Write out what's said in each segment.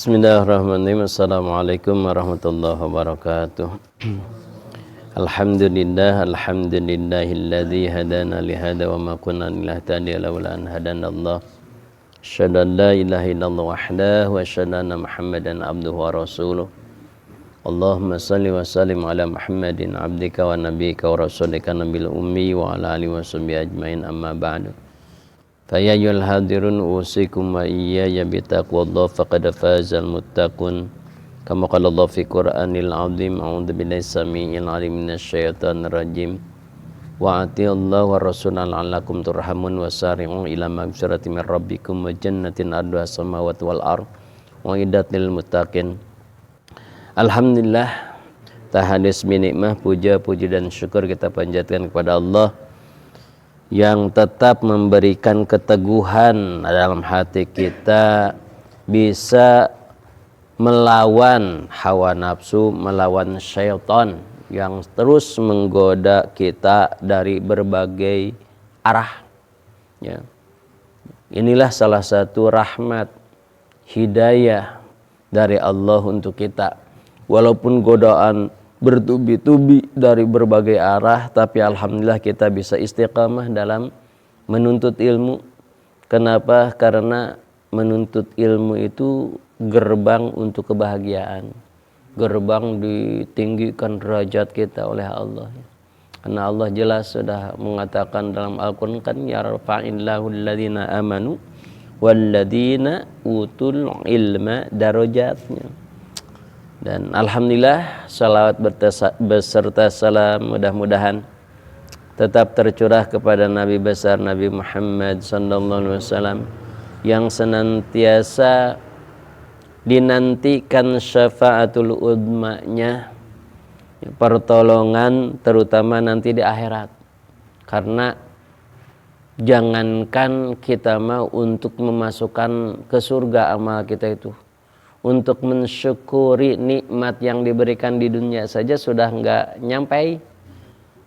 Bismillahirrahmanirrahim. Assalamualaikum warahmatullahi wabarakatuh. Alhamdulillahilladzi hadana lihada wa ma kunna linahtadiya laula an hadanallah. Asyhadu an la ilaha illallah wahdahu wa asyhadu anna Muhammadan abduhu wa rasuluh. Allahumma salli wa sallim ala Muhammadin abdika wa nabiyyika wa rasulika nabil ummi wa ala alihi wa sahbihi ajmain, amma ba'du. Fa ya ayyuhal hadirun usikum wa iyaya bitaqwallah faqad fazal muttaqun. Kama qala Allah fi Qur'anil azim, a'udzu billahi samii'il 'alim minasyaitonir rajim. Wa atiillaha wa rasulahu la'allakum turhamun wa sari'u ila maghfiratin min rabbikum wa jannatin 'arduha as-samawati wal ardh wa iddat lil muttaqin. Alhamdulillah, tahadis binikmah, puja, puji dan syukur kita panjatkan kepada Allah yang tetap memberikan keteguhan dalam hati kita bisa melawan hawa nafsu, melawan syaitan yang terus menggoda kita dari berbagai arah. Ya. Inilah salah satu rahmat hidayah dari Allah untuk kita. Walaupun godaan bertubi-tubi dari berbagai arah, tapi alhamdulillah kita bisa istiqamah dalam menuntut ilmu. Kenapa? Karena menuntut ilmu itu gerbang untuk kebahagiaan, gerbang ditinggikan derajat kita oleh Allah. Karena Allah jelas sudah mengatakan dalam Al-Quran, kan yarfa'illahu alladhina amanu walladhina utul ilma darajatnya. Dan alhamdulillah, salawat beserta salam mudah-mudahan tetap tercurah kepada Nabi besar Nabi Muhammad sallallahu alaihi wasallam yang senantiasa dinantikan syafaatul udmanya, pertolongan terutama nanti di akhirat. Karena jangankan kita mau untuk memasukkan ke surga amal kita itu, untuk mensyukuri nikmat yang diberikan di dunia saja sudah enggak nyampai,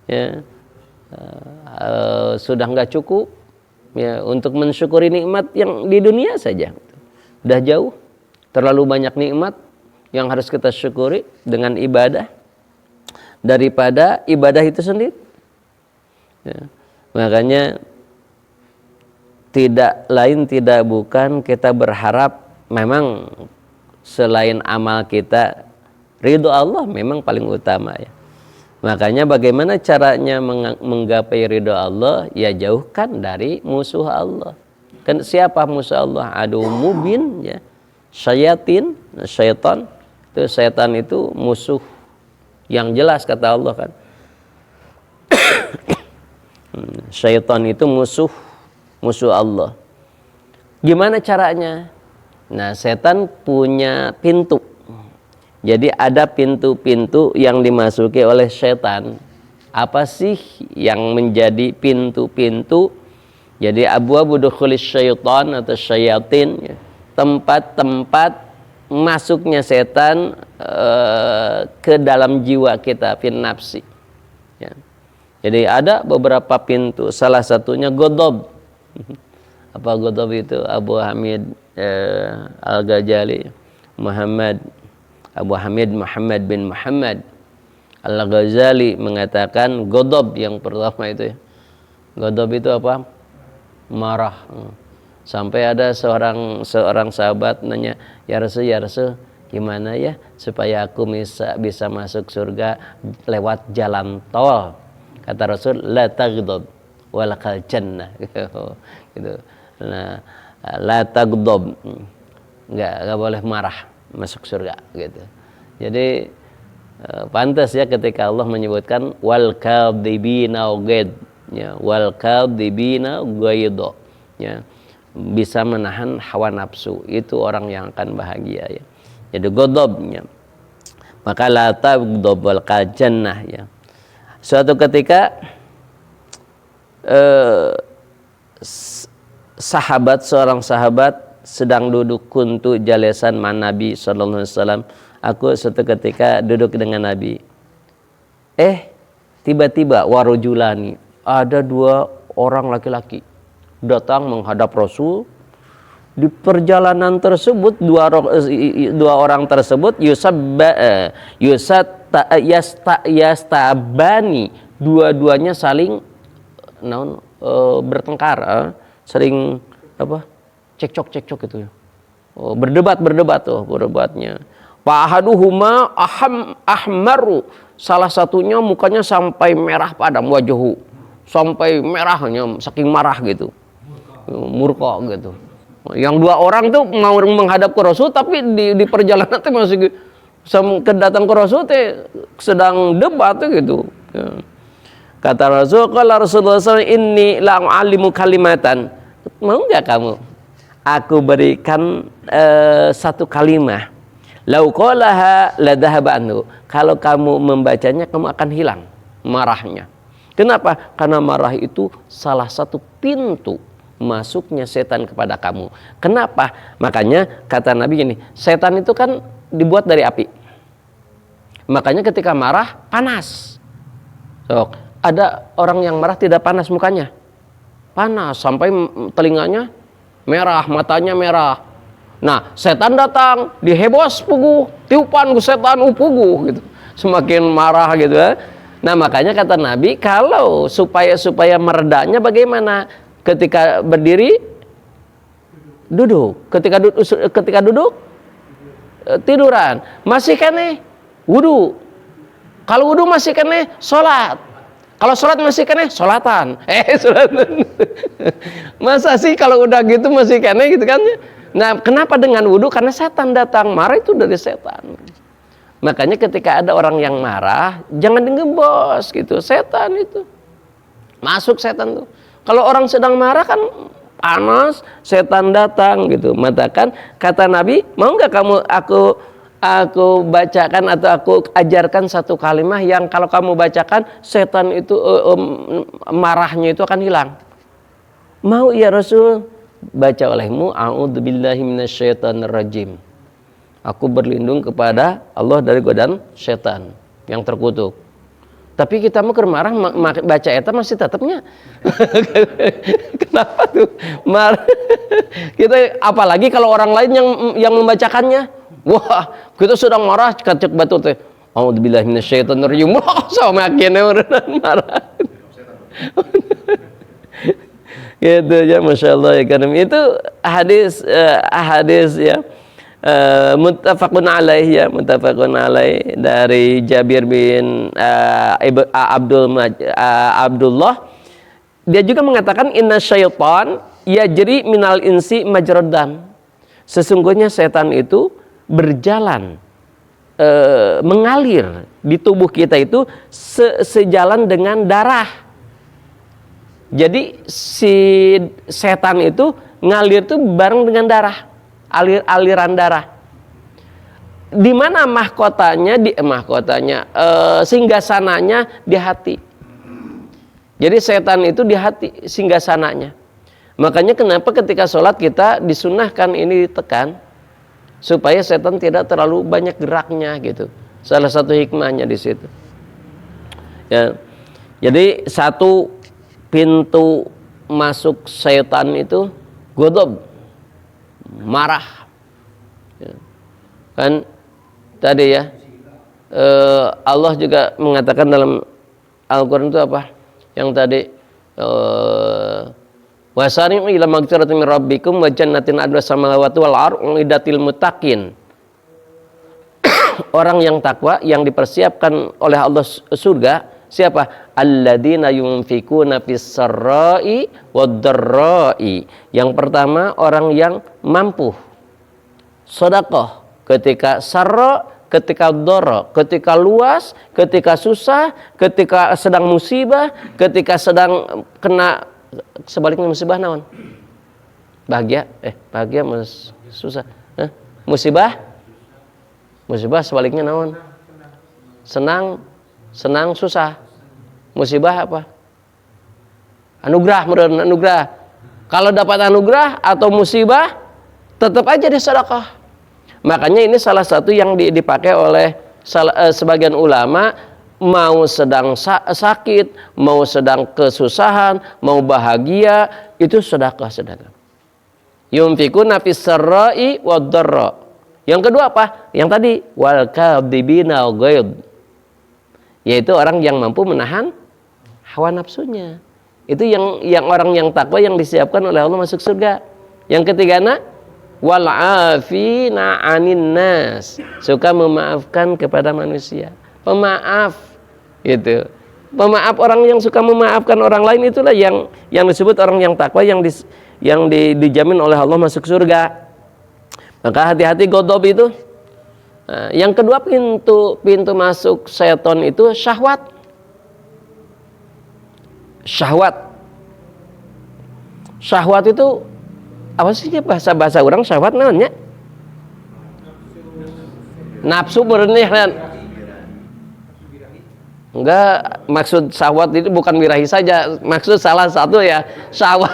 ya, sudah enggak cukup, ya, untuk mensyukuri nikmat yang di dunia saja sudah jauh. Terlalu banyak nikmat yang harus kita syukuri dengan ibadah daripada ibadah itu sendiri. Ya. Makanya tidak lain tidak bukan kita berharap memang selain amal kita, ridho Allah memang paling utama, ya. Makanya bagaimana caranya menggapai ridho Allah? Ya jauhkan dari musuh Allah. Kan siapa musuh Allah? Adu mubin, ya. Syaitan itu, setan itu musuh yang jelas kata Allah, kan. Syaitan itu musuh Allah. Gimana caranya? Nah, setan punya pintu. Jadi ada pintu-pintu yang dimasuki oleh setan. Apa sih yang menjadi pintu-pintu? Jadi abwabu dukhulis syaitan atau syayatin, ya, tempat-tempat masuknya setan ke dalam jiwa kita, fin nafsi, ya. Jadi ada beberapa pintu, salah satunya godob. Apa godob itu? Abu Hamid Al-Ghazali Abu Hamid Muhammad bin Muhammad Al-Ghazali mengatakan godob yang pertama itu, ya. Godob itu apa? Marah. Sampai ada seorang sahabat nanya, ya Rasul, gimana ya supaya aku bisa masuk surga lewat jalan tol? Kata Rasul, la taghdab walakal jannah. Gitu. Nah, la taghdab, enggak boleh marah masuk surga, gitu. Jadi pantas ya ketika Allah menyebutkan wal kadhibina ghaid, ya, wal kadhibina ghaid, ya, bisa menahan hawa nafsu, itu orang yang akan bahagia, ya. Jadi ghadabnya, maka la taghdab walakal jannah, ya. Suatu ketika seorang sahabat sedang duduk kuntu jalesan man Nabi sallallahu alaihi wasallam. Aku suatu ketika duduk dengan Nabi. Tiba-tiba warujulani, ada dua orang laki-laki datang menghadap Rasul Di perjalanan tersebut dua orang tersebut yastabani, dua-duanya saling bertengkar, sering cekcok gitu ya. Berdebatnya. Fahaduhuma ahmaru, salah satunya mukanya sampai merah padam, wajhu sampai merahnya saking marah gitu, murka gitu. Yang dua orang tuh mau menghadap ke Rasul, tapi di perjalanan tuh masih kedatang ke Rasul tuh sedang debat tuh gitu. Kata Rasul, kalau Rasulullah SAW, inni la'alimu kalimatan, mau nggak kamu aku berikan satu kalimah, lau qalaha la dhahaba anhu, kalau kamu membacanya kamu akan hilang marahnya. Kenapa? Karena marah itu salah satu pintu masuknya setan kepada kamu. Kenapa? Makanya kata Nabi gini, setan itu kan dibuat dari api. Makanya ketika marah panas. So, ada orang yang marah tidak panas mukanya, panas sampai telinganya merah, matanya merah. Nah, setan datang, dihebos puguh, tiupan ke setan puguh gitu. Semakin marah gitu ya. Nah, makanya kata Nabi, kalau supaya meredanya bagaimana? Ketika berdiri duduk, ketika duduk tiduran, masih kene wudu. Kalau wudu masih kene salat. Kalau sholat masih kene sholatan. Sholatan. Masa sih kalau udah gitu masih kene gitu kan? Nah, kenapa dengan wudu? Karena setan datang, marah itu dari setan. Makanya ketika ada orang yang marah, jangan digembos gitu. Setan itu masuk, setan tuh. Kalau orang sedang marah kan panas, setan datang gitu. Matakan kata Nabi, mau nggak kamu aku bacakan atau aku ajarkan satu kalimat yang kalau kamu bacakan setan itu marahnya itu akan hilang. Mau ya Rasul? Baca olehmu, a'udzubillahi minasyaitonirrajim. Aku berlindung kepada Allah dari godaan setan yang terkutuk. Tapi kita mau marah baca eta masih tetapnya. Kenapa tuh? Kita apalagi kalau orang lain yang membacakannya. Wah, kita sedang marah kacek batu teh. A'udzubillahi minasyaitonirrajim. Wah, semakin marah. Gitu ya, Masya Allah ya. Itu hadis ya. Muttafaqun alaih ya, muttafaqun alaih dari Jabir bin Abdullah. Dia juga mengatakan inna syaitan yajri minal insi majradan. Sesungguhnya setan itu berjalan mengalir di tubuh kita itu sejalan dengan darah. Jadi si setan itu ngalir tuh bareng dengan darah. Aliran darah. Di mana mahkotanya? Singgasananya di hati. Jadi setan itu di hati singgasananya. Makanya kenapa ketika sholat kita disunahkan ini ditekan supaya setan tidak terlalu banyak geraknya gitu. Salah satu hikmahnya di situ. Ya. Jadi satu pintu masuk setan itu ghadab, marah ya. Kan tadi ya Allah juga mengatakan dalam Al-Quran itu apa yang tadi wasari'u ila magfiratin min rabbikum wa jannatin adwa samawati wal ardh uiddatil muttaqin. Orang yang takwa yang dipersiapkan oleh Allah surga siapa? Alladzina yunfikuna fis sarra'i wad dharra'i. Yang pertama orang yang mampu sedekah ketika sarra, ketika dharra, ketika luas, ketika susah, ketika sedang musibah, ketika sedang kena sebaliknya musibah naon? Bahagia susah. Musibah sebaliknya naon? Senang susah. Musibah apa? Anugerah. Kalau dapat anugerah atau musibah tetap aja disedekah. Makanya ini salah satu yang dipakai oleh sebagian ulama, mau sedang sakit, mau sedang kesusahan, mau bahagia, itu sedekah. Yunfikuna fis sarra'i wad dharra. Yang kedua apa? Yang tadi wal kadhibina ghaid. Yaitu orang yang mampu menahan hawa nafsunya. Itu yang orang yang takwa yang disiapkan oleh Allah masuk surga. Yang ketigana wal afina 'anin nas. Suka memaafkan kepada manusia. Pemaaf gitu. Pemaaf, orang yang suka memaafkan orang lain itulah yang disebut orang yang takwa yang dijamin oleh Allah masuk surga. Maka hati-hati godob itu. Nah, yang kedua pintu masuk setan itu syahwat. Syahwat itu apa sih bahasa orang syahwat namanya? Nafsu berenih kan? Enggak, maksud syahwat itu bukan birahi saja, maksud salah satu ya syahwat.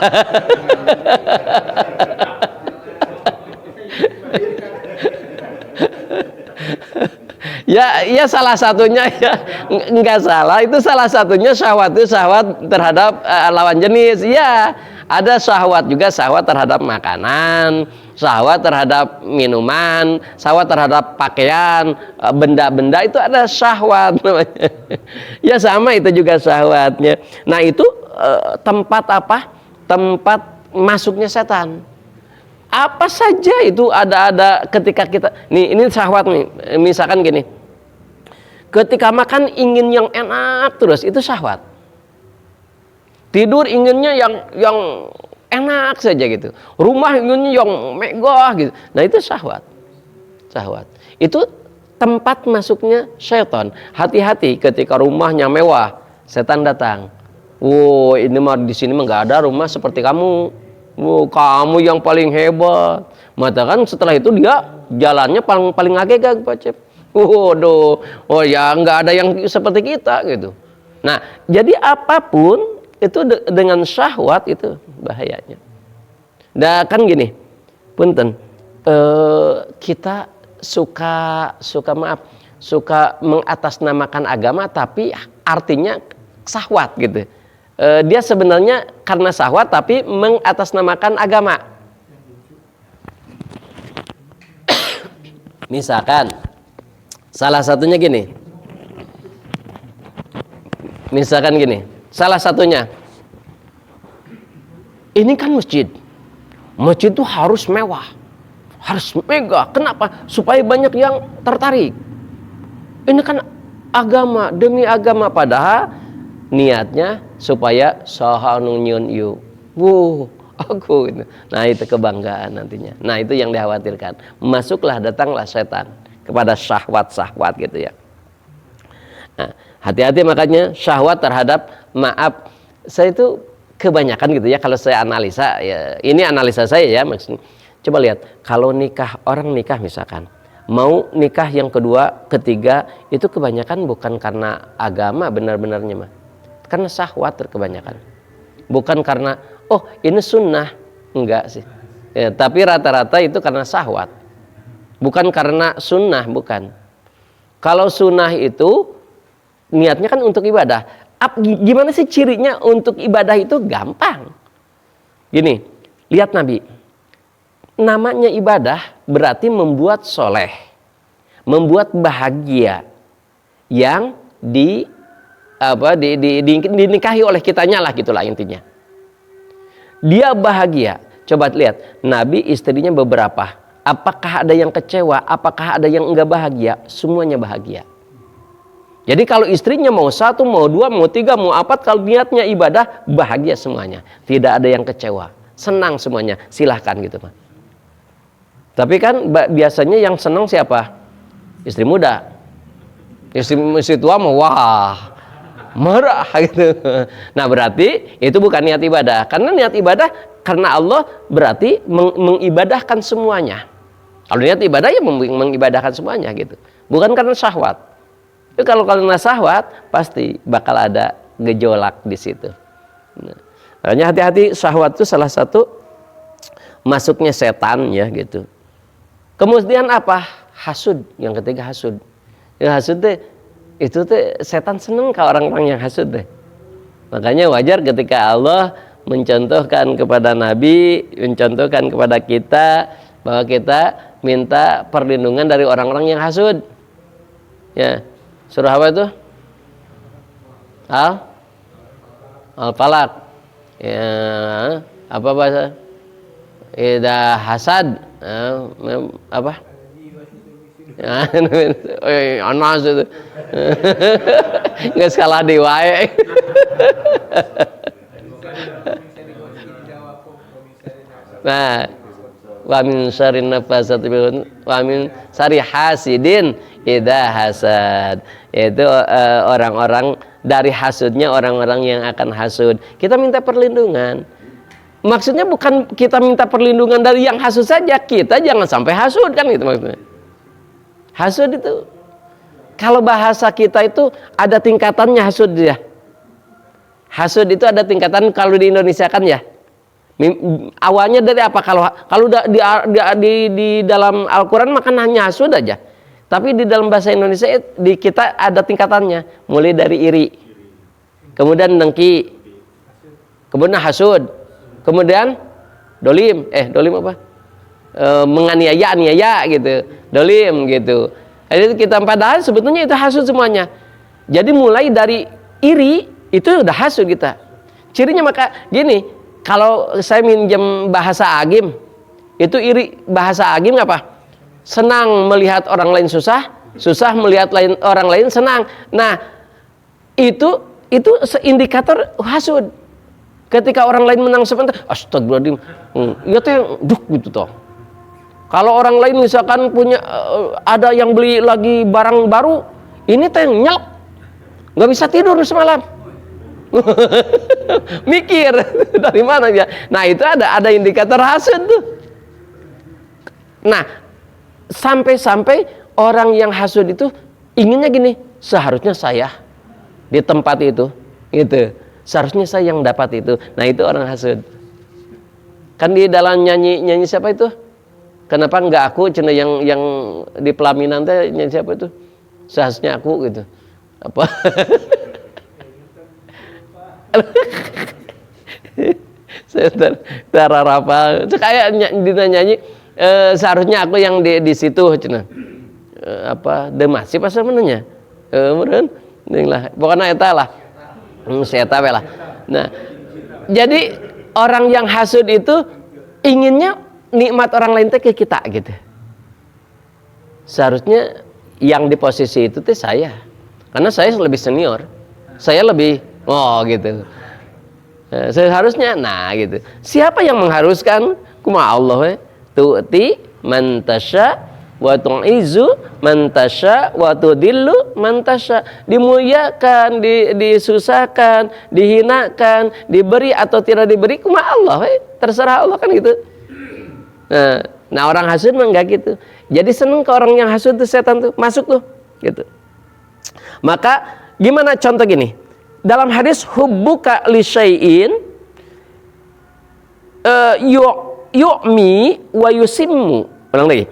Ya salah satunya ya enggak salah, itu salah satunya syahwat itu syahwat terhadap lawan jenis. Ya, ada syahwat juga, syahwat terhadap makanan, syahwat terhadap minuman, syahwat terhadap pakaian, benda-benda itu ada syahwat namanya. Ya sama itu juga syahwatnya. Nah, itu tempat apa? Tempat masuknya setan. Apa saja itu ada ketika kita ini syahwat nih, misalkan gini, ketika makan ingin yang enak terus, itu syahwat. Tidur inginnya yang enak saja gitu, rumah inginnya yang megah gitu. Nah, itu syahwat. Itu tempat masuknya setan. Hati-hati ketika rumahnya mewah, setan datang. Wow, ini mah di sini mah nggak ada rumah seperti kamu. Kamu yang paling hebat. Maka kan setelah itu dia jalannya paling agak Pak Cep. Waduh, oh ya nggak ada yang seperti kita gitu. Nah, jadi apapun itu dengan syahwat itu bahayanya. Nah kan gini, punten, kita suka mengatasnamakan agama tapi artinya syahwat gitu. Dia sebenarnya karena syahwat tapi mengatasnamakan agama. Misalkan salah satunya gini. Salah satunya ini kan masjid. Masjid itu harus mewah, harus megah. Kenapa? Supaya banyak yang tertarik. Ini kan agama demi agama, padahal niatnya supaya sahanun nyun yu. Aku itu. Nah, itu kebanggaan nantinya. Nah, itu yang dikhawatirkan. Datanglah setan kepada syahwat gitu ya. Nah, hati-hati makanya syahwat terhadap maaf. Saya itu kebanyakan gitu ya, kalau saya analisa ya, ini analisa saya ya maksudnya. Coba lihat, kalau orang nikah misalkan, mau nikah yang kedua, ketiga, itu kebanyakan bukan karena agama benar-benarnya mah. Karena syahwat kebanyakan. Bukan karena ini sunnah, enggak sih. Ya, tapi rata-rata itu karena syahwat. Bukan karena sunnah, bukan. Kalau sunnah itu niatnya kan untuk ibadah. Gimana sih cirinya untuk ibadah itu? Gampang. Gini, lihat Nabi. Namanya ibadah berarti membuat soleh, membuat bahagia yang dinikahi oleh kitanya lah, gitulah intinya. Dia bahagia. Coba lihat, Nabi istrinya beberapa. Apakah ada yang kecewa? Apakah ada yang enggak bahagia? Semuanya bahagia. Jadi kalau istrinya mau 1, mau 2, mau 3, mau 4, kalau niatnya ibadah, bahagia semuanya. Tidak ada yang kecewa. Senang semuanya. Silahkan gitu Pak. Tapi kan biasanya yang senang siapa? Istri muda. Istri tua mau marah gitu. Nah, berarti itu bukan niat ibadah. Karena niat ibadah karena Allah berarti mengibadahkan semuanya. Kalau niat ibadah ya mengibadahkan semuanya gitu. Bukan karena syahwat. Itu kalau karena syahwat pasti bakal ada gejolak di situ. Nah, makanya hati-hati, syahwat itu salah satu masuknya setan ya gitu. Kemudian apa? Hasud. Yang ketiga hasud. Ya, hasud itu setan seneng ke orang-orang yang hasud deh. Makanya wajar ketika Allah mencontohkan kepada Nabi, mencontohkan kepada kita bahwa kita minta perlindungan dari orang-orang yang hasud. Ya. Surah apa itu? Al-Falaq. Ya, apa bahasa? Idza hasad. Apa? Anas itu. Nggak salah di wae. Nah, wa min syarrin nafasati wa min syarri hasidin idza hasad. Itu orang-orang dari hasudnya orang-orang yang akan hasud. Kita minta perlindungan. Maksudnya bukan kita minta perlindungan dari yang hasud saja, kita jangan sampai hasud, kan itu maksudnya. Hasud itu kalau bahasa kita itu ada tingkatannya hasud ya. Hasud itu ada tingkatan kalau di Indonesia kan ya. Awalnya dari apa? Kalau di dalam Al-Qur'an makan hanya hasud aja. Tapi di dalam bahasa Indonesia di kita ada tingkatannya, mulai dari iri. Kemudian dengki. Kemudian hasud. Kemudian dolim apa? Menganiaya gitu. Dolim gitu. Jadi kita padahal sebetulnya itu hasud semuanya. Jadi mulai dari iri itu udah hasud kita. Cirinya maka gini, kalau saya minjem bahasa Agim, itu iri. Bahasa Agim apa? Senang melihat orang lain susah, susah melihat orang lain senang. Nah, itu indikator hasud. Ketika orang lain menang sebentar, astagfirullahaladzim, ya teh gitu toh. Kalau orang lain misalkan punya ada yang beli lagi barang baru, ini teh nyelak, nggak bisa tidur semalam. Mikir dari mana ya? Nah itu ada indikator hasud tuh. Nah sampai orang yang hasud itu inginnya gini, seharusnya saya di tempat itu, gitu. Seharusnya saya yang dapat itu. Nah itu orang hasud. Kan di dalam nyanyi siapa itu? Kenapa enggak aku? Cina yang di pelaminan teh nyanyi siapa itu? Seharusnya aku gitu. Apa? Saya terarapa. Kayak nyanyi seharusnya aku yang di situ cina. Apa? Demasi pas sebenarnya. Kemudian lah pokoknya eta lah. Saya tahu lah. Nah, jadi orang yang hasud itu inginnya nikmat orang lain teh ke kita gitu. Seharusnya yang di posisi itu teh saya. Karena saya lebih senior. Saya lebih gitu. Seharusnya gitu. Siapa yang mengharuskan? Kuma Allah tu'ti man tasya wa tu'izu man tasya wa tudillu man tasya. Dimuliakan, disusahkan, dihinakan, diberi atau tidak diberi kuma Allah, terserah Allah kan gitu. Nah orang hasud mah enggak gitu. Jadi seneng ke orang yang hasud tuh, setan tuh masuk tuh gitu. Maka gimana contoh gini? Dalam hadis hubbuka li syai'in yu'mi wa yusimmu. Ulang lagi.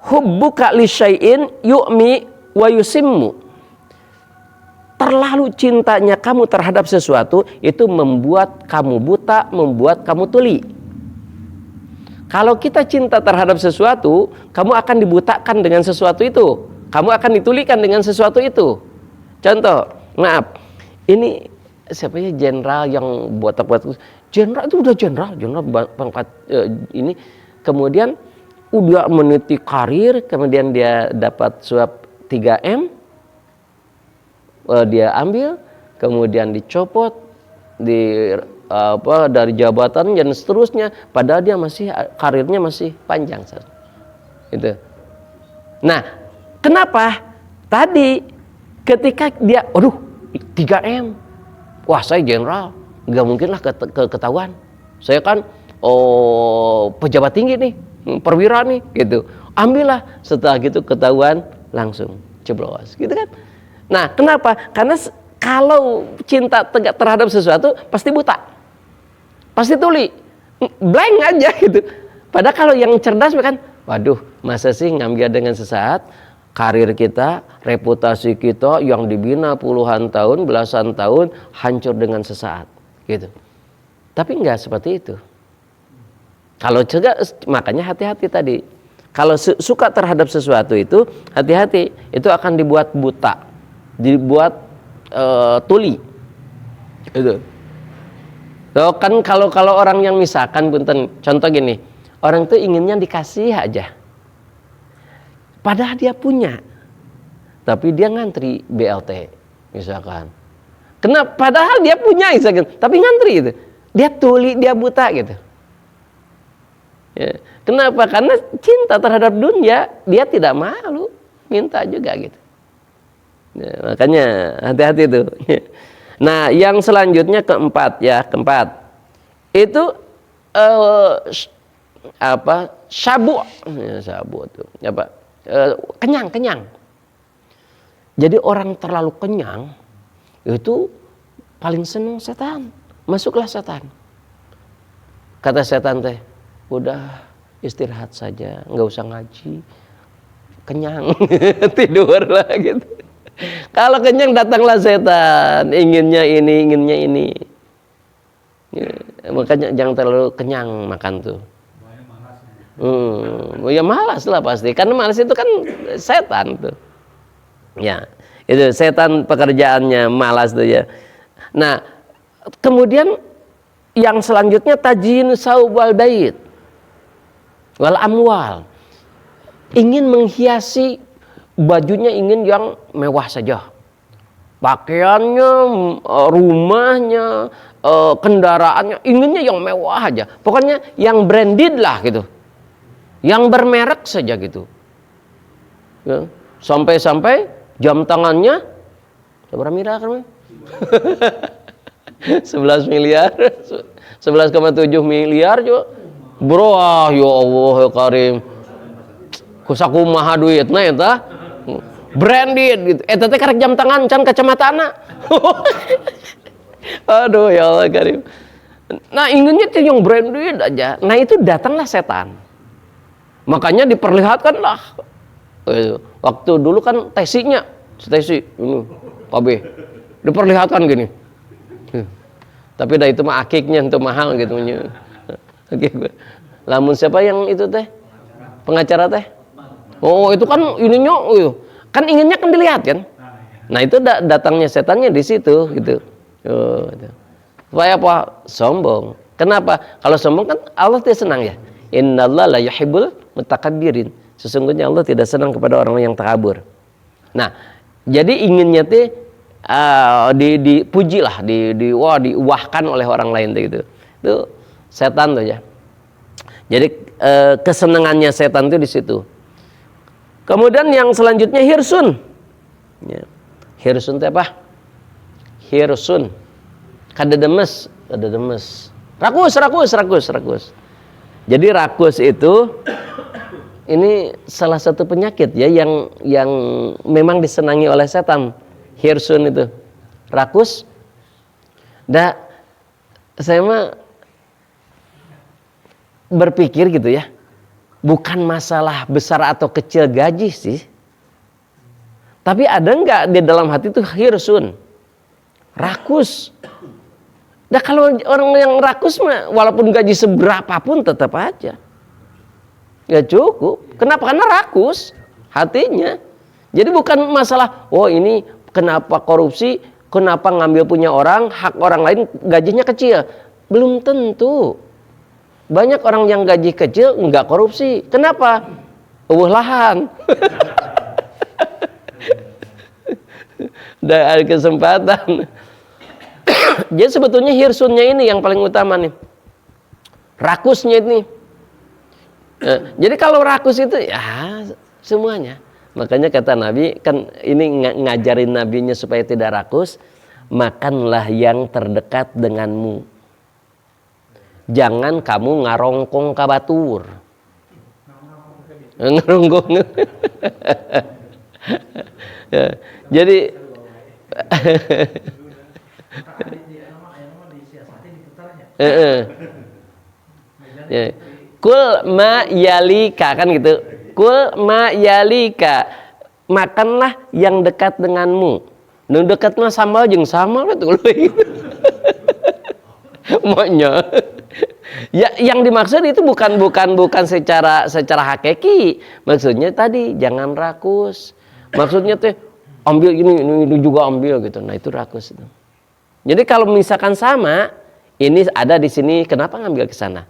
Hubbuka li syai'in yu'mi wa yusimmu. Terlalu cintanya kamu terhadap sesuatu itu membuat kamu buta, membuat kamu tuli. Kalau kita cinta terhadap sesuatu, kamu akan dibutakan dengan sesuatu itu. Kamu akan ditulikan dengan sesuatu itu. Contoh, maaf. Ini siapa ya jenderal yang botak-botak. Jenderal itu udah jenderal pangkat ini. Kemudian udah meniti karir, kemudian dia dapat suap 3M, dia ambil, kemudian dicopot dari jabatan dan seterusnya, padahal dia masih karirnya masih panjang, gitu. Nah, kenapa? Tadi ketika dia, 3M, wah saya jenderal, nggak mungkin lah ketahuan. Saya kan pejabat tinggi nih, perwira nih, gitu. Ambillah, setelah gitu ketahuan langsung ceblos, gitu kan? Nah, kenapa? Karena kalau cinta terhadap sesuatu pasti buta, pasti tuli, blank aja gitu. Padahal kalau yang cerdas kan, waduh, masa sih ngambil dengan sesaat karir kita, reputasi kita yang dibina puluhan tahun, belasan tahun hancur dengan sesaat, gitu. Tapi enggak seperti itu. Kalau juga makanya hati-hati tadi. Kalau suka terhadap sesuatu itu hati-hati, itu akan dibuat buta, dibuat tuli. Itu. So, kan kalau orang yang misalkan punten, contoh gini, orang tuh inginnya dikasih aja. Padahal dia punya. Tapi dia ngantri BLT misalkan. Kenapa? Padahal dia punya misalkan, tapi ngantri itu. Dia tuli, dia buta gitu. Ya. Kenapa? Karena cinta terhadap dunia, dia tidak malu minta juga gitu. Ya, makanya hati-hati itu. Nah, yang selanjutnya keempat itu syabu, ya, syabu itu apa? Kenyang. Jadi orang terlalu kenyang itu paling senang setan. Masuklah setan. Kata setan teh, udah istirahat saja, nggak usah ngaji, kenyang, tidurlah gitu. Kalau kenyang datanglah setan, inginnya ini. Ya, makanya jangan terlalu kenyang makan tuh. Ya malas lah pasti, karena malas itu kan setan tuh. Ya, itu setan pekerjaannya malas tuh ya. Nah, kemudian yang selanjutnya tajin saubal bait wal amwal. Ingin menghiasi bajunya, ingin yang mewah saja. Pakaiannya, rumahnya, kendaraannya, inginnya yang mewah aja. Pokoknya yang branded lah gitu. Yang bermerek saja gitu. Ya. Sampai jam tangannya berapa miliar kan? 11 miliar, 11,7 miliar juga. Bro, ya Allah ya Karim. Kusakumaha duitna eta. Branded gitu. Eta teh karek jam tangan can kacamatana. Aduh ya Allah Karim. Nah, inginnya tuh yang branded aja. Nah, itu datanglah setan. Makanya diperlihatkanlah. Waktu dulu kan tesinya, Stesi ini KB diperlihatkan gini. Tapi dah itu mah akiknya untuk mahal gitu. Oke, lamun siapa yang itu teh? Pengacara teh? Oh, itu kan ininya, kan inginnya kan dilihat kan? Nah, itu datangnya setannya di situ gitu. Supaya apa? Sombong. Kenapa? Kalau sombong kan Allah tidak senang ya. Innallaha la yuhibbul mutakabbirin. Sesungguhnya Allah tidak senang kepada orang yang takabur. Nah, jadi inginnya teh dipuji lah, diwahkan oleh orang lain gitu. Itu setan tuh ya. Jadi kesenangannya setan itu di situ. Kemudian yang selanjutnya hirsun. Ya. Hirsun itu apa? Hirsun. Kadedemes. Rakus. Jadi rakus itu ini salah satu penyakit ya yang memang disenangi oleh setan. Hirsun itu. Rakus. Saya mah berpikir gitu ya. Bukan masalah besar atau kecil gaji sih. Tapi ada enggak di dalam hati itu hirsun? Rakus. Nah, kalau orang yang rakus mah walaupun gaji seberapa pun tetap aja ya cukup. Kenapa? Karena rakus hatinya. Jadi bukan masalah, oh ini kenapa korupsi, kenapa ngambil punya orang, hak orang lain gajinya kecil. Belum tentu. Banyak orang yang gaji kecil enggak korupsi. Kenapa? Lahan. Dan ada kesempatan. Jadi sebetulnya hirsunnya ini yang paling utama nih. Rakusnya ini. Jadi kalau rakus itu ya semuanya. Makanya kata Nabi kan ini ngajarin nabinya supaya tidak rakus, makanlah yang terdekat denganmu. Jangan kamu ngarongkong ka batur. Ngerongkong. Ya, jadi ya. Kul ma yalika kan gitu. Kul ma yalika. Makanlah yang dekat denganmu. Nu dekat mah sambal jeung sambal betul. Maunya. Ya, yang dimaksud itu bukan secara hakiki. Maksudnya tadi jangan rakus. Maksudnya teh ambil ini juga ambil gitu. Nah, itu rakus itu. Jadi kalau misalkan sama, ini ada di sini, kenapa ngambil ke sana?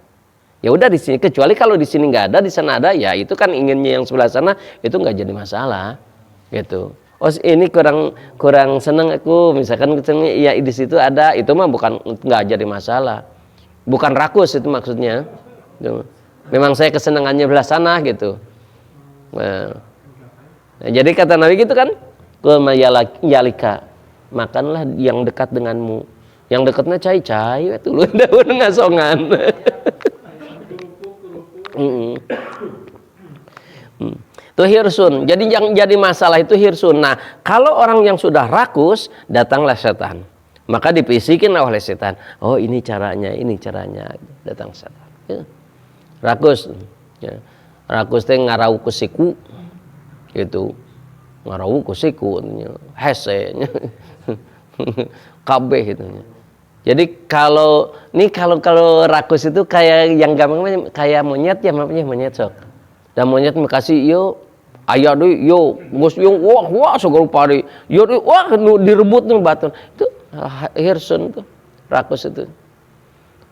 Ya udah di sini, kecuali kalau di sini nggak ada, di sana ada, ya itu kan inginnya yang sebelah sana, itu nggak jadi masalah, gitu. Oh ini kurang seneng aku, misalkan ya di situ ada, itu mah bukan nggak jadi masalah, bukan rakus itu maksudnya. Gitu. Memang saya kesenangannya belah sana gitu. Nah, jadi kata Nabi gitu kan, yalika, makanlah yang dekat denganmu, yang dekatnya cai-cai, itu lu daun ngasongan. Itu hirsun. Jadi yang jadi masalah itu hirsun. Nah, kalau orang yang sudah rakus, datanglah setan. Maka dipisikin oleh setan. Oh, ini caranya. Datang setan. Ya. Rakus. Ya. Rakus teh ngarau ku siku. Gitu. Ngarau ku siku. Hese. Kabeh itu. Jadi kalau rakus itu kayak yang gampang kayak monyet ya, namanya monyet sok. Dan monyet makasih yo aya deui yo geus yo wah segala pari. Yo wah direbut nih baton. Itu hirsun tuh, rakus itu.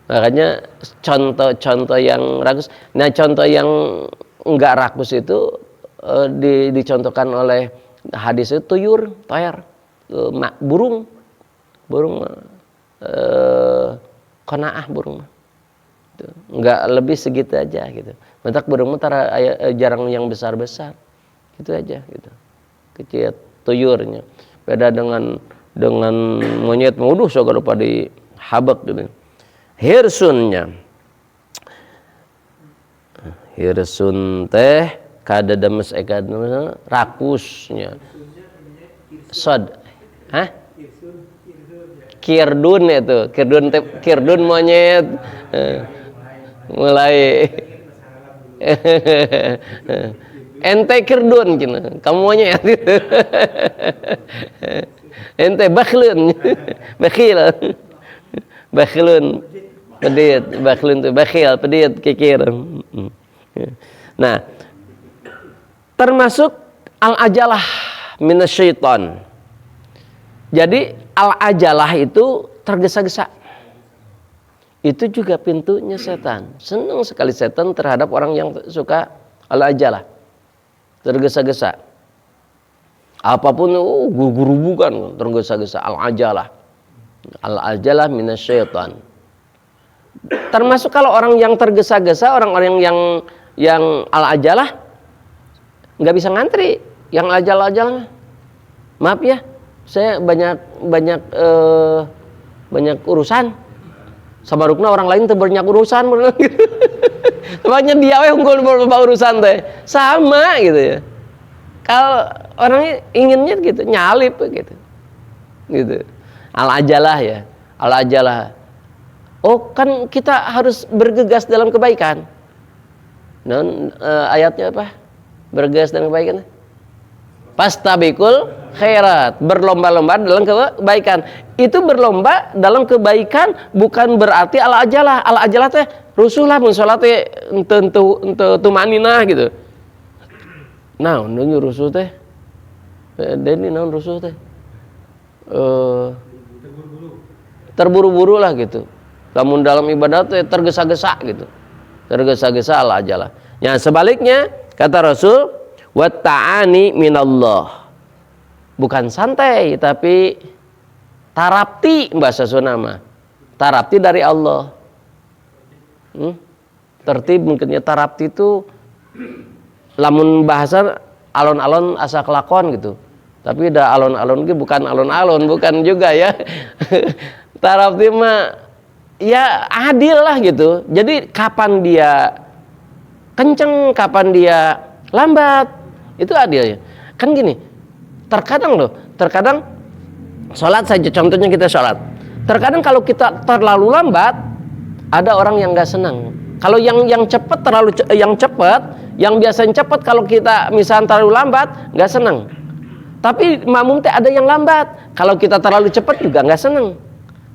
Makanya contoh yang rakus. Nah, contoh yang enggak rakus itu dicontohkan oleh hadis itu tuyur, toyer, burung qanaah burung gitu. Enggak lebih segitu aja gitu. Mentak burung jarang yang besar-besar. Gitu aja gitu. Kecil tuyurnya. Beda dengan monyet muduh segala pada habak gitu. Hirsunnya. Hirsun teh kada demes rakusnya. Sod. Hah? Kirdun itu, kirdun monyet, mulai ente kirdun, kamu monyet, ente bakhlun, pedit, bakhlun itu bakhil, pedit, kikir. Nah, termasuk al-ajalah minasyaiton. Jadi al-ajalah itu tergesa-gesa. Itu juga pintunya setan. Senang sekali setan terhadap orang yang suka al-ajalah. Tergesa-gesa. Apapun guru-guru kan tergesa-gesa, al-ajalah. Al-ajalah minasyaiton. Termasuk kalau orang yang tergesa-gesa, orang-orang yang al-ajalah nggak bisa ngantri. Yang ajalah-ajalah, maaf ya, saya banyak urusan. Sabarukna orang lain teu banyak urusan. Sebenarnya dia we unggul urusan teh. Sama gitu ya. Kalau orangnya inginnya gitu, nyalip gitu. Gitu. Al-ajalah ya. Al-ajalah. Oh, kan kita harus bergegas dalam kebaikan. Dan ayatnya apa? Bergegas dalam kebaikan. Pastabikul khairat, berlomba-lomba dalam kebaikan. Itu berlomba dalam kebaikan bukan berarti al-ajalah. Al-ajalah teh rusuh lah mun salat teh henteu tumaninah gitu. Nah, nu rusuh teh. Deni naon rusuh teh? Terburu-buru lah gitu. Lamun dalam ibadah teh tergesa-gesa gitu. Tergesa-gesa al-ajalah. Ya, sebaliknya kata Rasul, wa ta'ani minallah. Bukan santai tapi tarapti bahasa Sunda mah. Tarapti dari Allah. Tertib mungkinnya tarapti itu lamun bahasa alon-alon asa kelakon gitu. Tapi dah alon-alon ge bukan alon-alon, bukan juga ya. Tarapti mah ya adil lah gitu. Jadi kapan dia kenceng, kapan dia lambat, itu adilnya. Kan gini, terkadang sholat saja, contohnya kita sholat. Terkadang kalau kita terlalu lambat, ada orang yang nggak senang. Kalau yang cepat yang biasanya cepat, kalau kita misalnya terlalu lambat, nggak senang. Tapi makmum teh ada yang lambat. Kalau kita terlalu cepat juga nggak senang.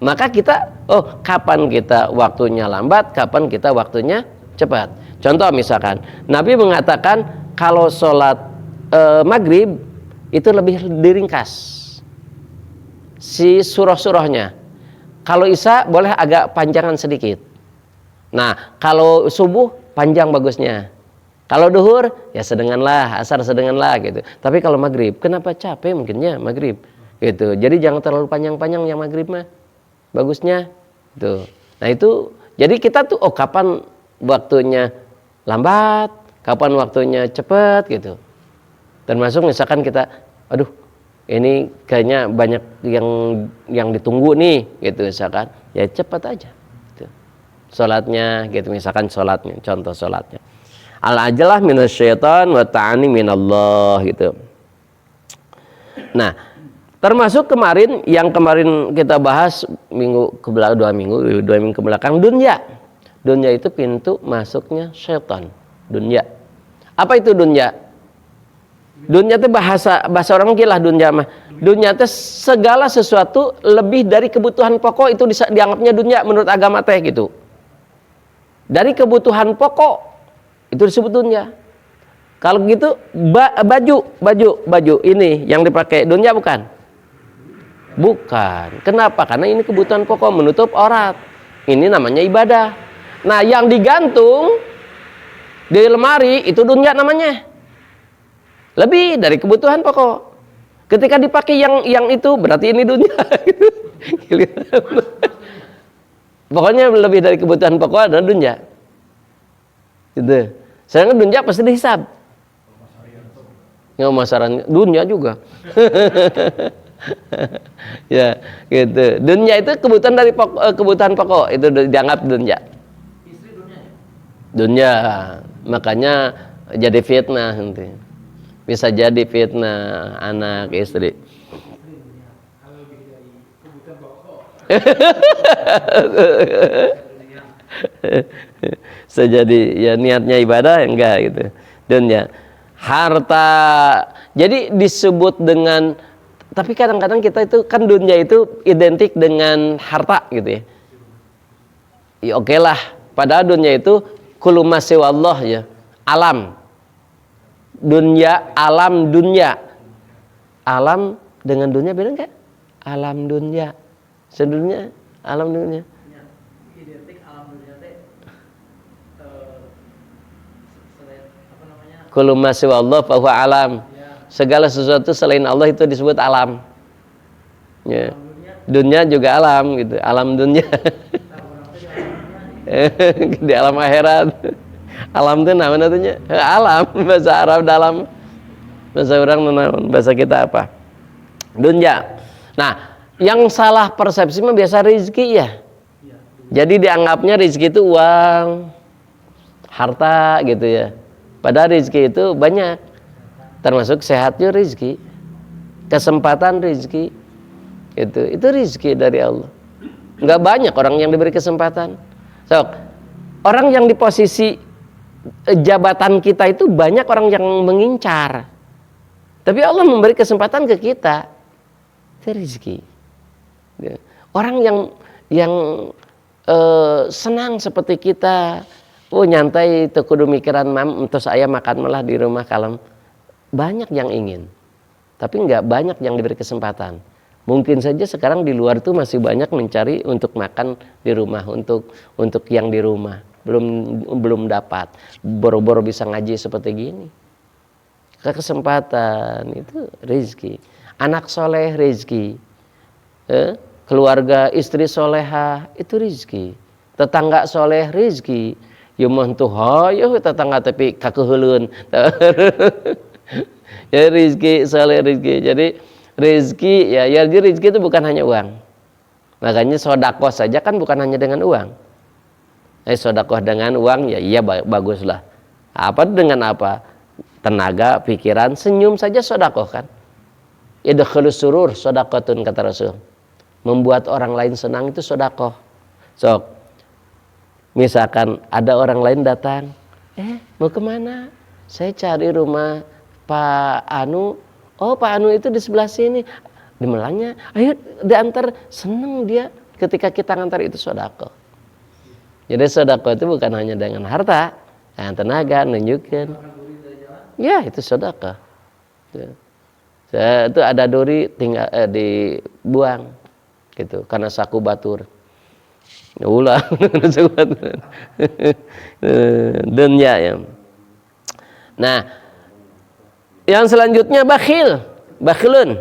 Maka kita, kapan kita waktunya lambat, kapan kita waktunya cepat. Contoh misalkan, Nabi mengatakan kalau sholat maghrib itu lebih diringkas si surah-surahnya. Kalau isya boleh agak panjangan sedikit. Nah, kalau subuh panjang bagusnya. Kalau duhur ya sedenganlah, asar sedenganlah gitu. Tapi kalau maghrib, kenapa capek mungkinnya maghrib gitu. Jadi jangan terlalu panjang-panjang yang maghrib mah. Bagusnya tuh. Nah itu jadi kita tuh kapan waktunya lambat, kapan waktunya cepat gitu. Termasuk misalkan kita, aduh ini kayaknya banyak yang ditunggu nih gitu misalkan, ya cepat aja. Gitu. Sholatnya gitu misalkan sholatnya, contoh sholatnya. Al-ajalah minasyaitan wa ta'ani minallah gitu. Nah, termasuk kemarin yang kemarin kita bahas dua minggu ke belakang, dunya. Dunya itu pintu masuknya syaitan. Dunya. Apa itu dunya? Dunya itu bahasa orang gila dunya mah. Dunya itu segala sesuatu lebih dari kebutuhan pokok itu dianggapnya dunya menurut agama teh gitu. Dari kebutuhan pokok itu disebut dunya. Kalau gitu baju ini yang dipakai dunya bukan? Bukan. Kenapa? Karena ini kebutuhan pokok menutup aurat. Ini namanya ibadah. Nah, yang digantung di lemari itu dunya namanya. Lebih dari kebutuhan pokok. Ketika dipakai yang itu berarti ini dunia. Pokoknya lebih dari kebutuhan pokok adalah dunia. Gitu. Sedangkan dunia pasti dihisab. Nggak masalah dunia juga. Ya, gitu. Dunia itu kebutuhan dari kebutuhan pokok itu dianggap dunia. Istri dunia. Dunia. Makanya jadi fitnah nanti. Bisa jadi fitnah anak istri. Sejadi ya niatnya ibadah enggak gitu. Dunia. Harta. Jadi disebut dengan, tapi kadang-kadang kita itu kan dunia itu identik dengan harta gitu ya. Ya oke lah. Padahal dunia itu kullu ma siwallah ya. Alam. Dunia, alam dunia. Alam dengan dunia beda enggak? Alam dunia. Sedunia, alam dunia. Identik alam dunia teh apa namanya? Kullu ma siwallah fa huwa alam. Segala sesuatu selain Allah itu disebut alam. Ya. Dunia juga alam gitu, alam dunia. Di alam akhirat. Alam itu namanya tuh alam, bahasa Arab dalam, bahasa orang bahasa kita apa? Dunia. Nah, yang salah persepsi mah biasa rezeki ya. Jadi dianggapnya rezeki itu uang, harta gitu ya. Padahal rezeki itu banyak, termasuk sehatnya rezeki, kesempatan rezeki, itu rezeki dari Allah. Nggak banyak orang yang diberi kesempatan. So, orang yang di posisi jabatan kita itu banyak orang yang mengincar, tapi Allah memberi kesempatan ke kita. Itu rezeki. Orang yang senang seperti kita, nyantai teu kudu mikiran entos aya makan malah di rumah kalem. Banyak yang ingin, tapi nggak banyak yang diberi kesempatan. Mungkin saja sekarang di luar tuh masih banyak mencari untuk makan di rumah, untuk yang di rumah. Belum dapat, boro-boro bisa ngaji seperti gini. Kesempatan itu rezeki. Anak soleh rezeki, keluarga istri soleha itu rezeki. Tetangga soleh rezeki. Yumah tuh hoyo tetangga tapi kakeheulun. Ya rezeki soleh rezeki. Jadi rezeki ya rezeki itu bukan hanya uang. Makanya sedekah saja kan bukan hanya dengan uang. Sedekah dengan uang ya iya baguslah. Apa dengan apa? Tenaga, pikiran, senyum saja sedekah kan. Idkhulus surur sedekatun kata Rasul. Membuat orang lain senang itu sedekah. Sok. Misalkan ada orang lain datang, mau kemana? Saya cari rumah Pak Anu. Oh Pak Anu itu di sebelah sini. Dimelangnya, ayo diantar, seneng dia ketika kita ngantar itu sedekah. Jadi sedekah itu bukan hanya dengan harta, dengan tenaga, nunjukin. Ya, itu sedekah. Itu ada duri tinggal dibuang gitu karena saku batur. Ulah saku batur. Dunia ya. Nah, yang selanjutnya bakhil. Bakhilun.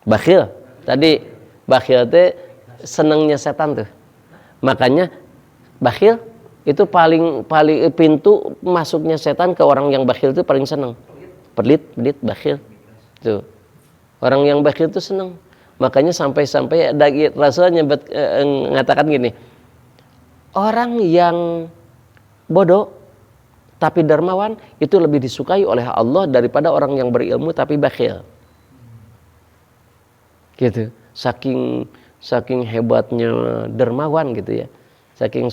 Bakhil. Tadi bakhil itu senangnya setan tuh. Makanya bakhil itu paling pintu masuknya setan ke orang yang bakhil itu paling senang. Pelit, bakhil. Tuh. Orang yang bakhil itu senang. Makanya sampai-sampai ada Rasulnya mengatakan gini. Orang yang bodoh tapi dermawan itu lebih disukai oleh Allah daripada orang yang berilmu tapi bakhil. Gitu. Saking hebatnya dermawan gitu ya. Saking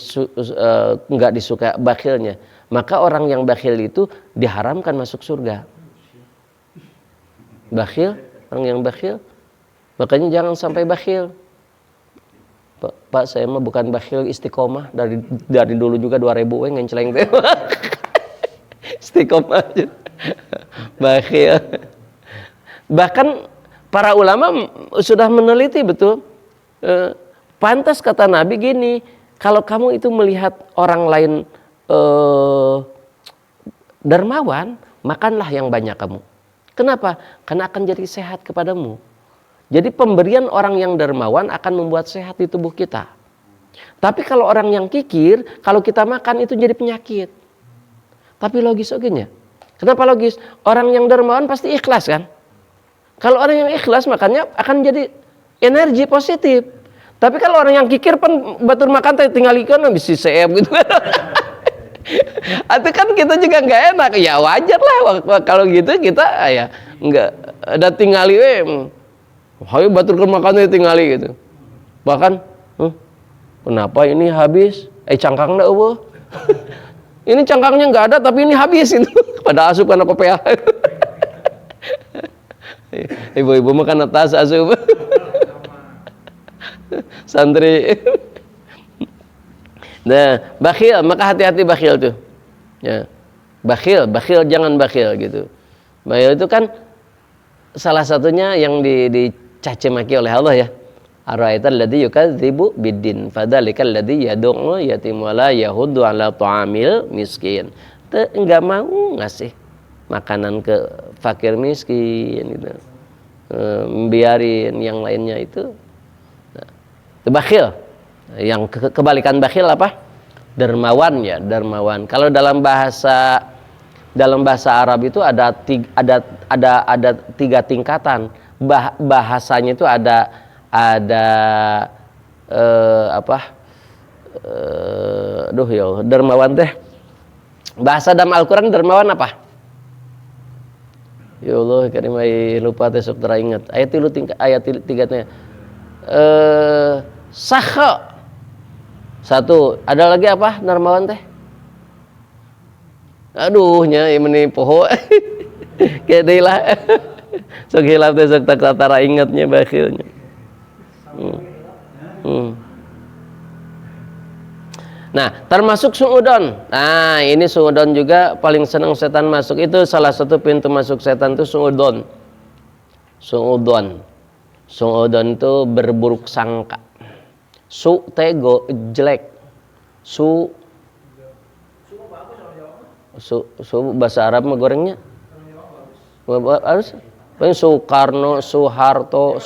enggak disukai bakhilnya. Maka orang yang bakhil itu diharamkan masuk surga. Bakhil, orang yang bakhil, makanya jangan sampai bakhil. Pak, saya mah bukan bakhil, istiqomah dari dulu juga 2000 ngenceleng teh. Istiqomah aja. Bakhil. Bahkan para ulama sudah meneliti betul. Pantas kata Nabi gini, kalau kamu itu melihat orang lain dermawan, makanlah yang banyak kamu. Kenapa? Karena akan jadi sehat kepadamu. Jadi pemberian orang yang dermawan akan membuat sehat di tubuh kita. Tapi kalau orang yang kikir, kalau kita makan itu jadi penyakit. Tapi logis ogenya. Kenapa logis? Orang yang dermawan pasti ikhlas kan? Kalau orang yang ikhlas makannya akan jadi energi positif. Tapi kalau orang yang kikir pun batur makan tinggal ikan bisa seep gitu. Atau kan kita juga nggak enak, ya wajar lah kalau gitu kita ya nggak ada tingali, hayu batur makannya tingali gitu. Bahkan, kenapa ini habis? Cangkangnya eueuh. Ini cangkangnya nggak ada tapi ini habis itu. Pada asup karena PPA. Ibu-ibu makan atas asup. Santri. Nah, bakhil, maka hati-hati bakhil tuh. Ya. Bakhil jangan bakhil gitu. Bakhil itu kan salah satunya yang dicaci maki oleh Allah ya. Ara'aital ladzi yukadzibu biddin fadzalikal ladzi yad'u yatim wa la yahuddu 'ala ta'amil miskin. Enggak mau ngasih makanan ke fakir miskin gitu. Membiarin yang lainnya itu. Nah, itu bakhil. Yang kebalikan bakhil apa? Dermawan ya, dermawan. Kalau dalam bahasa Arab itu ada tiga tingkatan. Bahasanya itu ada dermawan teh. Bahasa dalam Al-Qur'an dermawan apa? Ya Allah, karimai lupa teh sok teringat. Ayat 3-nya. Sakha. Satu, ada lagi apa dermawan teh? Aduh nya meni poho. Kayak deui lah. Sok hilap teh sok tara ingatnya bakhilnya. Nah, termasuk suudon. Nah, ini suudon juga paling senang setan masuk. Itu salah satu pintu masuk setan itu suudon. Suudon itu berburuk sangka. Su tego jelek. Su bahasa Arab mah gorengnya. Harus Soekarno, Soeharto,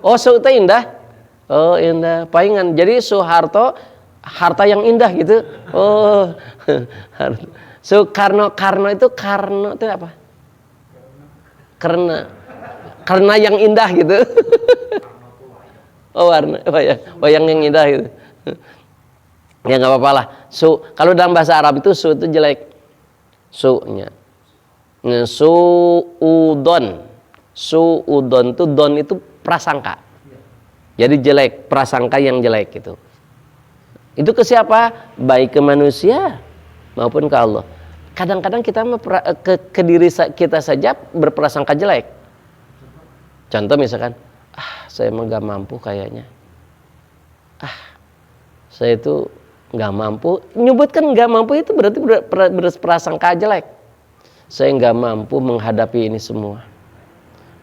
Oh, su teh indah. Oh, indah. Palingan. Jadi Soeharto harta yang indah gitu. Oh. Karno itu apa? Karena yang indah gitu. Oh, warna wayang yang indah gitu. Ya nggak apa-apa lah. Kalau dalam bahasa Arab itu itu jelek. Su'nya. Su'udon itu don itu prasangka. Jadi jelek, prasangka yang jelek gitu. Itu ke siapa? Baik ke manusia maupun ke Allah. Kadang-kadang kita ke diri kita saja berprasangka jelek. Contoh misalkan, saya mah nggak mampu kayaknya. Saya itu nggak mampu. Nyebutkan nggak mampu itu berarti berprasangka jelek. Saya nggak mampu menghadapi ini semua.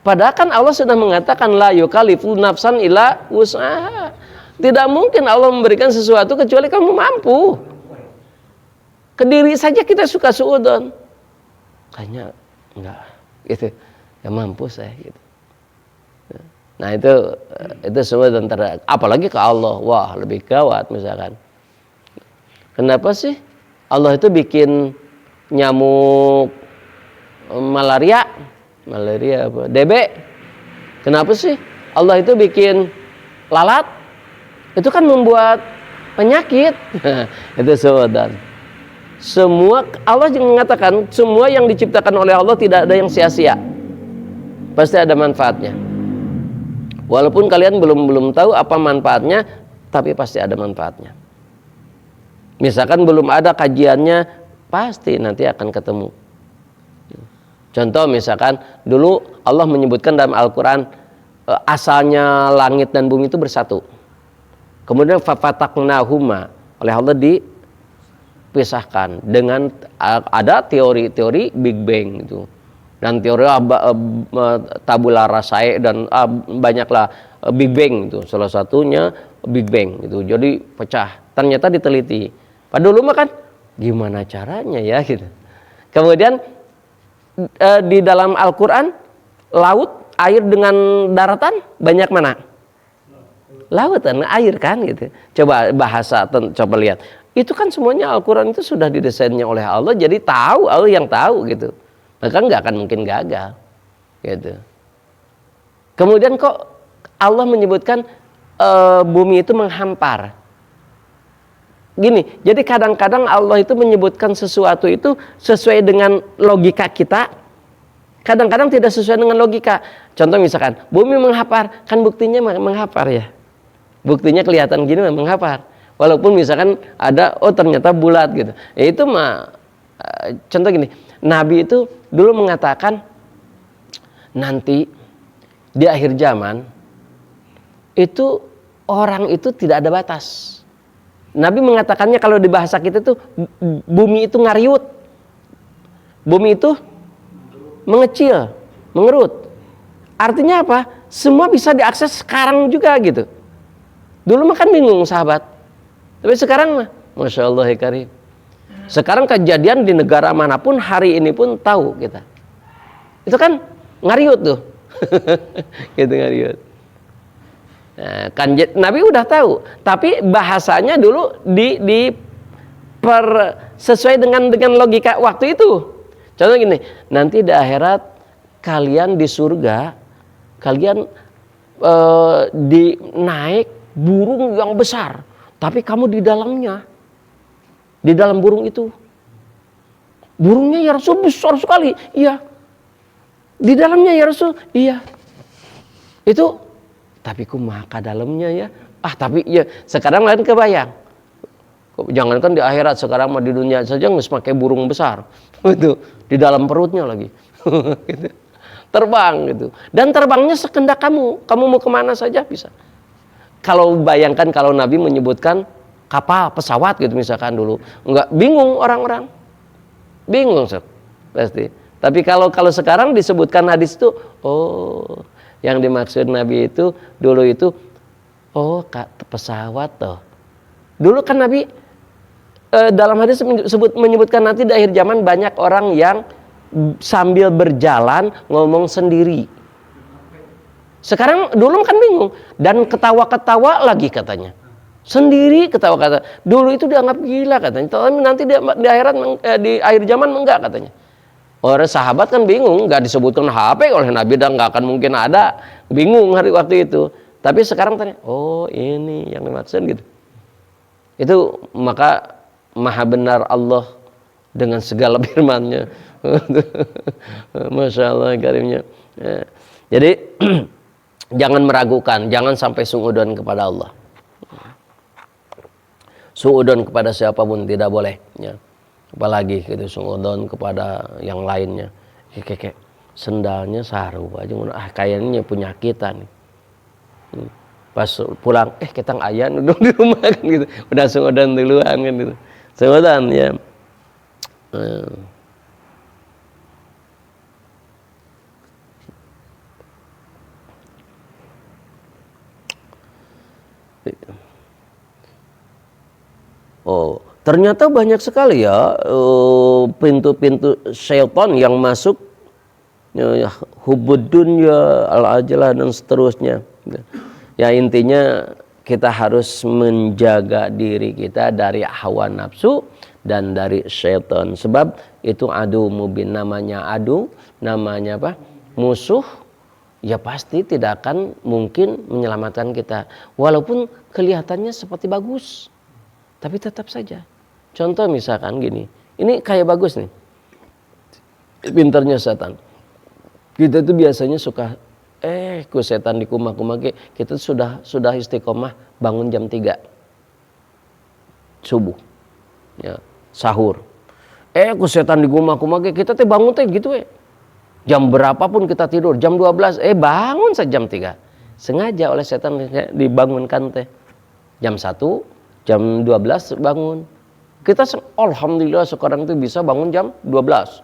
Padahal kan Allah sudah mengatakan la yukallifu nafsan illa wus'aha. Tidak mungkin Allah memberikan sesuatu kecuali kamu mampu. Ke diri saja kita suka suudzon. Kayaknya enggak gitu. Ya mampu saya gitu. Nah itu suudzon apalagi ke Allah. Wah, lebih gawat misalkan. Kenapa sih Allah itu bikin nyamuk malaria apa? DB. Kenapa sih Allah itu bikin lalat? Itu kan membuat penyakit. Itu suudzon. Semua Allah juga mengatakan semua yang diciptakan oleh Allah tidak ada yang sia-sia. Pasti ada manfaatnya. Walaupun kalian belum tahu apa manfaatnya, tapi pasti ada manfaatnya. Misalkan belum ada kajiannya, pasti nanti akan ketemu. Contoh misalkan dulu Allah menyebutkan dalam Al-Quran asalnya langit dan bumi itu bersatu. Kemudian fafataknahuma oleh Allah dipisahkan dengan ada teori-teori Big Bang itu. Dan teori tabula rasae dan banyaklah Big Bang itu. Salah satunya Big Bang itu. Jadi pecah. Ternyata diteliti. Pada dulu mah kan gimana caranya ya gitu. Kemudian di dalam Al-Quran laut, air dengan daratan banyak mana? Lautan, air kan gitu. Coba bahasa, coba lihat. Itu kan semuanya Al-Quran itu sudah didesainnya oleh Allah. Jadi tahu, Allah yang tahu gitu. Maka nggak akan mungkin gagal gitu. Kemudian kok Allah menyebutkan bumi itu menghampar. Gini, jadi kadang-kadang Allah itu menyebutkan sesuatu itu sesuai dengan logika kita. Kadang-kadang tidak sesuai dengan logika. Contoh misalkan, bumi menghapar, kan buktinya menghapar ya. Buktinya kelihatan gini menghapar. Walaupun misalkan ada, oh ternyata bulat gitu. Ya itu mah, contoh gini, Nabi itu dulu mengatakan, nanti di akhir zaman, itu orang itu tidak ada batas. Nabi mengatakannya kalau di bahasa kita tuh bumi itu ngariut. Bumi itu mengecil, mengerut. Artinya apa? Semua bisa diakses sekarang juga gitu. Dulu mah kan bingung sahabat. Tapi sekarang mah Masya Allah ya Karim. Sekarang kejadian di negara manapun hari ini pun tahu kita. Itu kan ngariut tuh. Gitu ngariut. Nah, kan Nabi udah tahu, tapi bahasanya dulu sesuai dengan logika waktu itu. Contoh gini, nanti di akhirat kalian di surga, kalian naik burung yang besar, tapi kamu di dalamnya, di dalam burung itu, burungnya ya Rasul besar sekali, iya. Di dalamnya ya Rasul, iya. Itu. Tapi kumaha ka dalamnya ya. Tapi ya sekarang lain kebayang. Jangankan di akhirat, sekarang mah di dunia saja nggak pakai burung besar. Itu di dalam perutnya lagi. Gitu. Terbang gitu. Dan terbangnya sekendak kamu. Kamu mau kemana saja bisa. Kalau bayangkan kalau Nabi menyebutkan kapal, pesawat gitu misalkan dulu, nggak bingung orang-orang. Bingung pasti. Tapi kalau sekarang disebutkan hadis itu, oh, yang dimaksud Nabi itu dulu itu, oh pesawat toh. Dulu kan Nabi dalam hadis menyebutkan nanti di akhir zaman banyak orang yang sambil berjalan ngomong sendiri. Sekarang dulu kan bingung dan ketawa-ketawa lagi katanya. Sendiri ketawa-ketawa. Dulu itu dianggap gila katanya. Tapi nanti di akhirat di akhir zaman enggak katanya. Orang sahabat kan bingung, nggak disebutkan HP oleh Nabi dan nggak akan mungkin ada, bingung hari waktu itu. Tapi sekarang tanya, oh ini yang dimaksud gitu. Itu maka maha benar Allah dengan segala firman-Nya. Masya Allah karimnya. Jadi jangan meragukan, jangan sampai suudzon kepada Allah. Suudzon kepada siapapun tidak boleh. Ya. Apalagi gitu suudzon kepada yang lainnya. Kayak sendalnya saru aja, kayaknya penyakitan. Pas pulang, kita ayan duduk di rumah kan gitu. Udah sungodan duluan kan gitu. Sungodan ya. Oh, ternyata banyak sekali ya pintu-pintu syaitan yang masuk, ya, hubud dunya, al-ajalah dan seterusnya. Ya intinya kita harus menjaga diri kita dari hawa nafsu dan dari syaitan. Sebab itu adu mubin, namanya adu, namanya apa? Musuh. Ya pasti tidak akan mungkin menyelamatkan kita. Walaupun kelihatannya seperti bagus, tapi tetap saja. Contoh misalkan gini, ini kayak bagus nih, pinternya setan. Kita itu biasanya suka, ku setan di kumah-kumah, kita sudah istiqomah bangun jam 3 subuh, ya, sahur. Ku setan di kumah-kumah, kita teh bangun teh gitu jam berapapun kita tidur, jam 12, bangun saja jam 3. Sengaja oleh setan dibangunkan teh. Jam 1, jam 12 bangun. Kita alhamdulillah sekarang itu bisa bangun jam 12.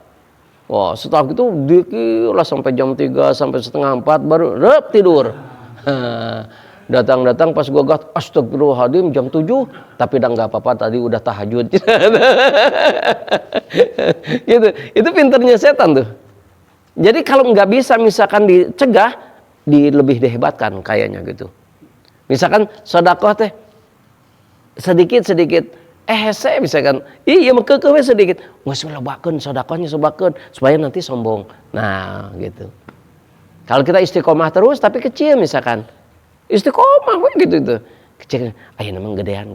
Wah, setelah itu dikira sampai jam 3, sampai setengah 4 baru tidur. Datang pas gua gat, astagfirullahaladzim jam 7, tapi udah nggak apa-apa, tadi udah tahajud. Gitu. Itu pinternya setan tuh. Jadi kalau nggak bisa misalkan dicegah, lebih dihebatkan kayaknya gitu. Misalkan sedekah teh sedikit, saya misalkan, iya mekeukeun sedikit, geus lobakeun sedekahnya sebakeun supaya nanti sombong. Nah, gitu. Kalau kita istiqomah terus tapi kecil misalkan. Istiqomah gitu itu. Kecil, ayo namang gedean.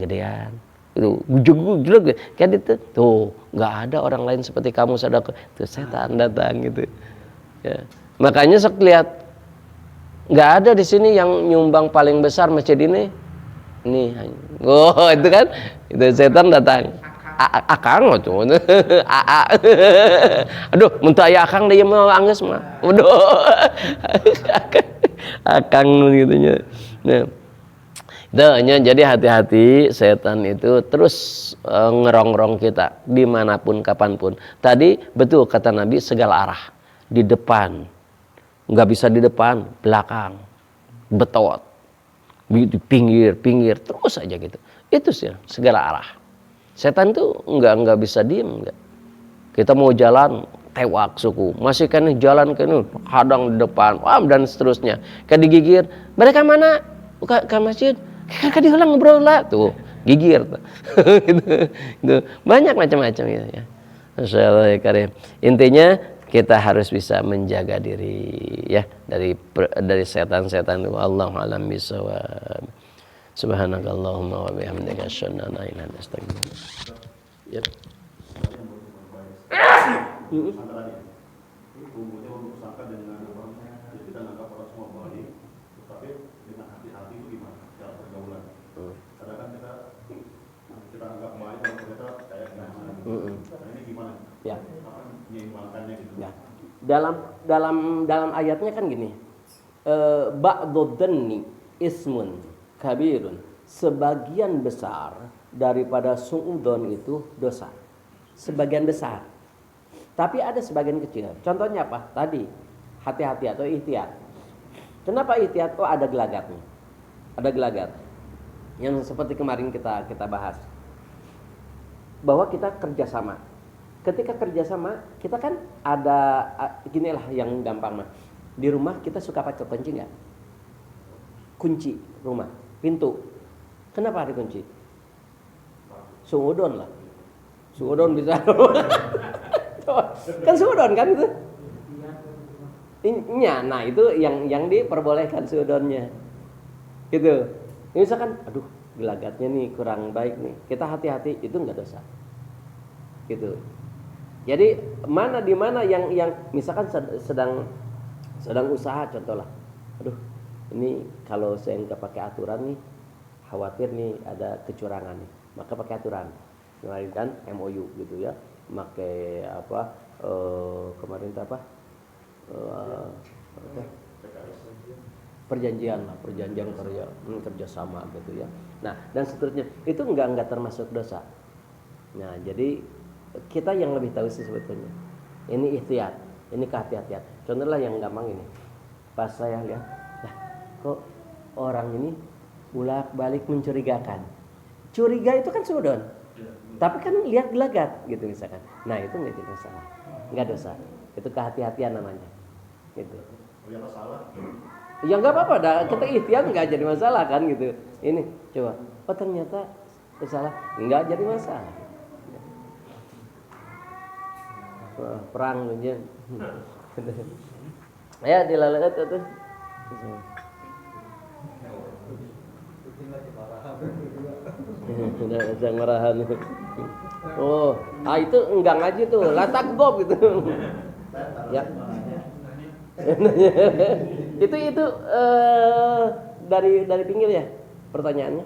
Itu ujug-ujug kayak gitu. Tuh, nggak ada orang lain seperti kamu sedekah. Tuh setan datang gitu. Ya. Makanya sok lihat, nggak ada di sini yang nyumbang paling besar masjid ini. Oh itu kan, itu setan datang. Akang tuh, aduh, muntah ya akang dia mau angges mah, aduh, akang gitunya. Nah, jadi hati-hati, setan itu terus ngerongrong kita dimanapun kapanpun. Tadi betul kata Nabi, segala arah. Di depan, nggak bisa di depan, belakang, betot, di pinggir, terus aja gitu. Itu sih segala arah. Setan tuh nggak bisa diem, nggak. Kita mau jalan, tewak suku, masih kan jalan ke hadang di depan, dan seterusnya. Kayak digigir, mereka mana? Ke masjid, kayak diulang ngobrol lah, tuh gigir, tuh. Gitu. Banyak macam-macam ya. Masyaallah ya karim. Intinya kita harus bisa menjaga diri ya dari setan-setan itu. Allahu a'lam bishawab. Subhanakallahumma wa bihamdika asyhadu an la ilaha illa anta astaghfiruka. Ya. Ya. Ya. Dalam ayatnya kan gini, ba'dudhanni ismun kabirun, sebagian besar daripada su'udon itu dosa, sebagian besar, tapi ada sebagian kecil. Contohnya apa? Tadi hati-hati atau ihtiyat. Kenapa ihtiyat? Ada gelagatnya, ada gelagat yang seperti kemarin kita bahas, bahwa kita kerjasama. Ketika kerjasama, kita kan ada, ginilah yang gampang mah. Di rumah kita suka pakai kunci nggak? Kunci rumah, pintu. Kenapa ada kunci? Suudon lah. Suudon bisa. Kan suudon kan itu. Nah itu yang diperbolehkan suudonnya. Gitu. Misalkan, aduh gelagatnya nih kurang baik nih. Kita hati-hati, itu nggak dosa. Gitu. Jadi di mana yang misalkan sedang usaha, contoh lah, aduh ini kalau saya nggak pakai aturan nih, khawatir nih ada kecurangan nih, maka pakai aturan. Kemarin kan MOU gitu ya, pakai apa kemarin itu apa? perjanjian lah, perjanjian kerja sama gitu ya. Nah, dan seterusnya itu enggak termasuk dosa. Nah, jadi kita yang lebih tahu sih sebetulnya. Ini ihtiyat, ini kehati-hatian. Contohnya yang gampang ini. Pas saya lihat, lah kok orang ini bolak-balik mencurigakan. Curiga itu kan sudon. Tapi kan lihat gelagat gitu misalkan. Nah, itu enggak jadi masalah. Enggak dosa. Itu kehati-hatian namanya. Gitu. Yang salah. Ya nggak apa-apa, dah kita ikhtiar nggak jadi masalah kan gitu. Ini coba, oh ternyata salah, nggak jadi masalah. Wah, perang aja. Ya dilalat itu. Udah marahan. Oh, itu enggak ngaji tuh, latak gob gitu. Ya. itu dari pinggir ya pertanyaannya.